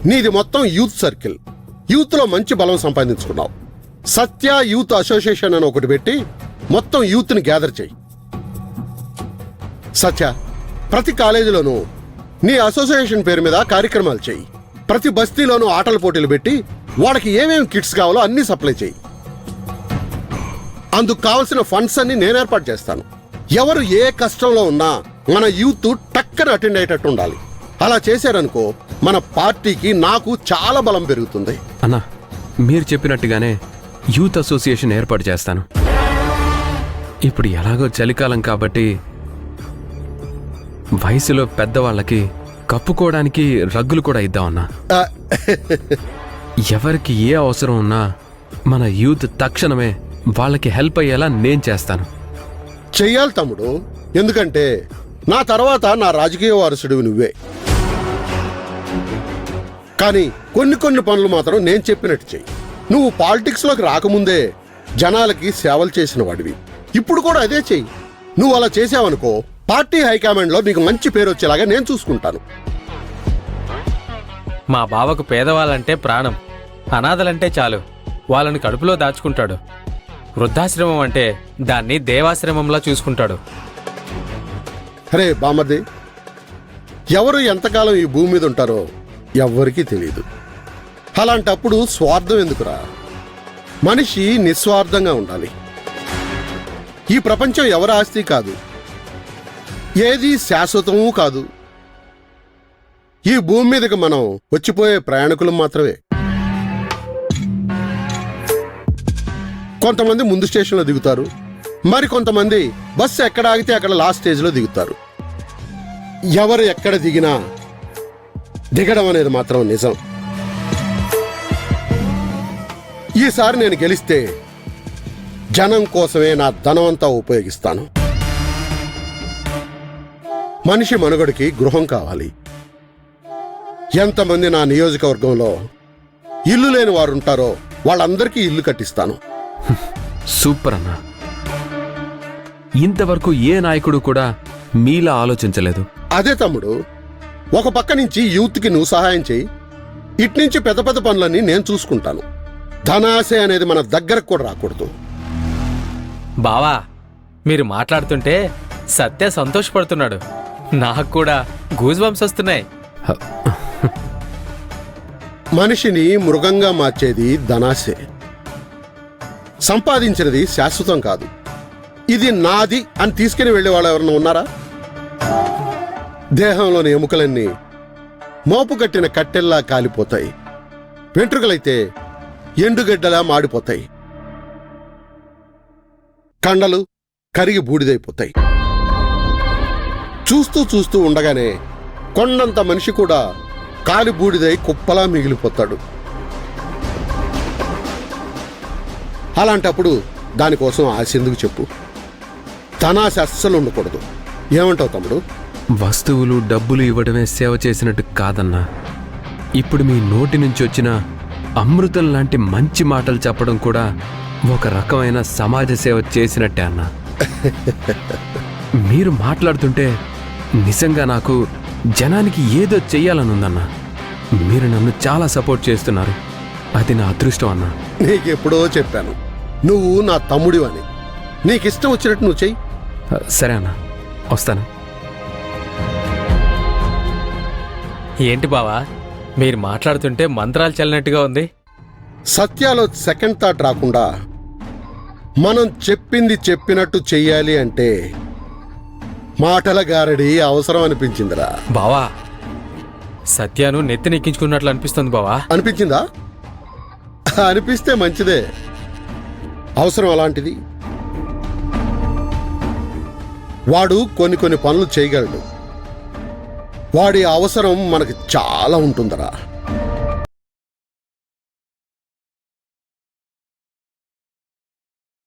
నీది మొత్తం youth circle. యూత్లో మంచి బలం సంపాదించుకున్నావు. సత్య యూత్ అసోసియేషన్ అని ఒకటి పెట్టి మొత్తం యూత్ని గ్యాదర్ చేయి. సత్య, ప్రతి కాలేజీలోనూ నీ అసోసియేషన్ పేరు మీద కార్యక్రమాలు చేయి. ప్రతి బస్తీలోనూ ఆటల పోటీలు పెట్టి వాళ్ళకి ఏమేమి కిట్స్ కావాలో అన్నీ సప్లై చేయి. అందుకు కావలసిన ఫండ్స్ అన్ని నేను ఏర్పాటు చేస్తాను. ఎవరు ఏ కష్టంలో ఉన్నా మన యూత్ టక్కన అటెండ్ అయ్యేటట్టు ఉండాలి. అలా చేశారనుకో మన పార్టీకి నాకు చాలా బలం పెరుగుతుంది. అన్నా, మీరు చెప్పినట్టుగానే యూత్ అసోసియేషన్ ఏర్పాటు చేస్తాను. ఇప్పుడు ఎలాగో చలికాలం కాబట్టి వయసులో పెద్దవాళ్ళకి కప్పుకోవడానికి రగ్గులు కూడా ఇద్దామన్నా. ఎవరికి ఏ అవసరం ఉన్నా మన యూత్ తక్షణమే వాళ్ళకి హెల్ప్ అయ్యేలా నేను చేస్తాను. చెయ్యాలి తమ్ముడు, ఎందుకంటే నా తర్వాత నా రాజకీయ వారసుడివి నువ్వే. కానీ కొన్ని పనులు మాత్రం నేను చెప్పినట్టు చెయ్యి. నువ్వు పాలిటిక్స్లోకి రాకముందే జనాలకి సేవలు చేసిన వాడివి. ఇప్పుడు కూడా అదే చెయ్యి. నువ్వు అలా చేసావనుకో పార్టీ హైకమాండ్లో నీకు మంచి పేరు వచ్చేలాగా నేను చూసుకుంటాను. మా బావకు పేదవాళ్ళంటే ప్రాణం. అనాథలంటే చాలు, వాళ్ళని కడుపులో దాచుకుంటాడు. వృద్ధాశ్రమం అంటే దాన్ని దేవాశ్రమంలా చూసుకుంటాడు. అరే బామర్ది, ఎవరు ఎంతకాలం ఈ భూమి మీద ఉంటారో ఎవ్వరికీ తెలియదు. అలాంటప్పుడు స్వార్థం ఎందుకురా? మనిషి నిస్వార్థంగా ఉండాలి. ఈ ప్రపంచం ఎవరి ఆస్తి కాదు, ఏది శాశ్వతమూ కాదు. ఈ భూమి మీదకి మనం వచ్చిపోయే ప్రయాణికులు మాత్రమే. కొంతమంది ముందు స్టేషన్లో దిగుతారు, మరి కొంతమంది బస్సు ఎక్కడ ఆగితే అక్కడ లాస్ట్ స్టేజ్లో దిగుతారు. ఎవరు ఎక్కడ దిగినా దిగడం అనేది మాత్రం నిజం. ఈసారి నేను గెలిస్తే జనం కోసమే నా ధనమంతా ఉపయోగిస్తాను. మనిషి మనుగడికి గృహం కావాలి. ఎంతమంది నా నియోజకవర్గంలో ఇల్లు లేని వారు ఉంటారో వాళ్ళందరికీ ఇల్లు కట్టిస్తాను. సూపర్ అన్నా. ఇంతవరకు ఏ నాయకుడు కూడా మీలా ఆలోచించలేదు. అదే తమ్ముడు, ఒక పక్క నుంచి యూత్కి నువ్వు సహాయం చేయి, ఇట్నుంచి పెద్ద పెద్ద పనులన్నీ నేను చూసుకుంటాను. ధనాశ అనేది మన దగ్గరకు కూడా రాకూడదు. బావా, మీరు మాట్లాడుతుంటే సత్య సంతోషపడుతున్నాడు. నాకు కూడా గూజ్ బంప్స్ వస్తున్నాయి. మనిషిని మృగంగా మార్చేది ధనాశే. సంపాదించినది శాశ్వతం కాదు. ఇది నాది అని తీసుకుని వెళ్లే వాళ్ళు ఎవరన్నా ఉన్నారా? దేహంలోని ఎముకలన్నీ మోపు కట్టిన కట్టెల్లా కాలిపోతాయి. వెంట్రుకలైతే ఎండుగడ్డలా మాడిపోతాయి. కండలు కరిగి బూడిదైపోతాయి. చూస్తూ చూస్తూ ఉండగానే కొండంత మనిషి కూడా కాలి బూడిదై కుప్పలా మిగిలిపోతాడు. అలాంటప్పుడు దానికోసం ఆశ ఎందుకు చెప్పు? ధనాశ అస్సలు ఉండకూడదు. ఏమంటావు తమ్ముడు? వస్తువులు డబ్బులు ఇవ్వడమే సేవ చేసినట్టు కాదన్నా. ఇప్పుడు మీ నోటి నుంచి వచ్చిన అమృతం లాంటి మంచి మాటలు చెప్పడం కూడా ఒక రకమైన సమాజ సేవ చేసినట్టే అన్నా. మీరు మాట్లాడుతుంటే నిజంగా నాకు జనానికి ఏదో చెయ్యాలనుందన్నా. మీరు నన్ను చాలా సపోర్ట్ చేస్తున్నారు. అది నా అదృష్టం అన్నా. నీకెప్పుడో చెప్పాను, నువ్వు నా తమ్ముడివని. నీకిష్టం వచ్చినట్టు నువ్వు చెయ్యి. సరే అన్నా, వస్తాను. ఏంటి బావా, మీరు మాట్లాడుతుంటే మంత్రాలు చల్లినట్టుగా ఉంది. సత్యాలో సెకండ్ థాట్ రాకుండా మనం చెప్పింది చెప్పినట్టు చెయ్యాలి అంటే మాటల గారడి అవసరం అనిపించిందిరా. బావా, సత్యాను నెత్తినెక్కించుకున్నట్లు అనిపిస్తుంది బావా. అనిపించిందా? అనిపిస్తే మంచిదే. అవసరం అలాంటిది. వాడు కొన్ని పనులు చేయగలడు. వాడి అవసరం మనకు చాలా ఉంటుందరా.